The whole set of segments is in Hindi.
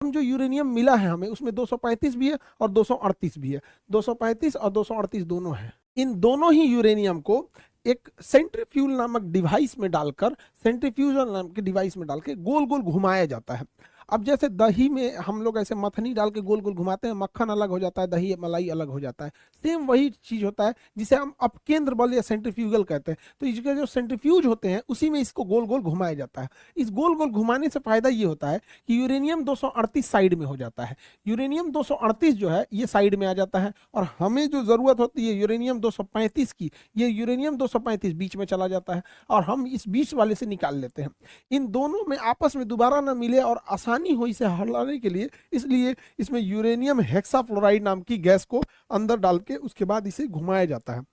हम जो यूरेनियम मिला है हमें उसमें 235 भी है और 238 भी है, 235 और 238 दोनों है। इन दोनों ही यूरेनियम को एक सेंट्रीफ्यूल नामक डिवाइस में डालकर, सेंट्रीफ्यूजल नाम के डिवाइस में डाल के गोल गोल घुमाया जाता है। अब जैसे दही में हम लोग ऐसे मथनी डाल के गोल गोल घुमाते हैं, मक्खन अलग हो जाता है, दही मलाई अलग हो जाता है, सेम वही चीज होता है जिसे हम अपकेंद्र बल या सेंट्रीफ्यूगल कहते हैं। तो इसके जो सेंट्रीफ्यूज होते हैं उसी में इसको गोल गोल घुमाया जाता है। इस गोल गोल घुमाने से फायदा ये होता है कि यूरेनियम 238 साइड में हो जाता है, यूरेनियम 238 जो है ये साइड में आ जाता है, और हमें जो जरूरत होती है यूरेनियम 235 की, ये यूरेनियम 235 बीच में चला जाता है और हम इस बीच वाले से निकाल लेते हैं। इन दोनों में आपस में दोबारा ना मिले और आसानी हो इसे हटाने के लिए, इसलिए इसमें यूरेनियम हेक्साफ्लोराइड नाम की गैस को अंदर डाल के उसके बाद इसे घुमाया जाता है।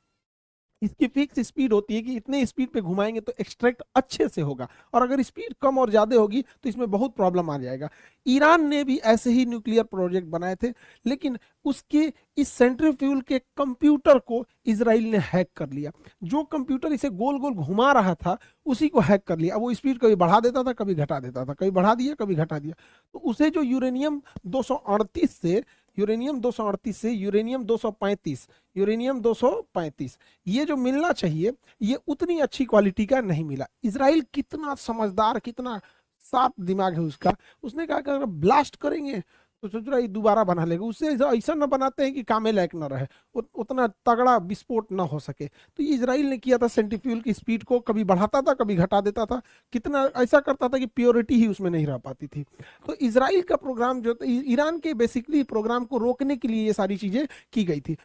इसकी फिक्स स्पीड होती है कि इतने स्पीड पे घुमाएंगे तो एक्सट्रैक्ट अच्छे से होगा, और अगर स्पीड कम और ज्यादा होगी तो इसमें बहुत प्रॉब्लम आ जाएगा। ईरान ने भी ऐसे ही न्यूक्लियर प्रोजेक्ट बनाए थे, लेकिन उसके इस सेंट्रीफ्यूल के कंप्यूटर को इसराइल ने हैक कर लिया। जो कंप्यूटर इसे गोल गोल घुमा रहा था उसी को हैक कर लिया। अब वो स्पीड कभी बढ़ा देता था, कभी घटा देता था, कभी बढ़ा दिया कभी घटा दिया। तो उसे जो यूरेनियम 238 से यूरेनियम 238 से यूरेनियम 235, यूरेनियम 235 ये जो मिलना चाहिए ये उतनी अच्छी क्वालिटी का नहीं मिला। इसराइल कितना समझदार, कितना शार्प दिमाग है उसका, उसने कहा कि अगर ब्लास्ट करेंगे तो सोच रहा है दोबारा बना लेगा, उससे ऐसा ना बनाते हैं कि कामे लायक ना रहे, उतना तगड़ा विस्फोट ना हो सके। तो ये इसराइल ने किया था, सेंट्रीफ्यूल की स्पीड को कभी बढ़ाता था कभी घटा देता था, कितना ऐसा करता था कि प्योरिटी ही उसमें नहीं रह पाती थी। तो इसराइल का प्रोग्राम जो ईरान के बेसिकली प्रोग्राम को रोकने के लिए ये सारी चीजें की गई थी।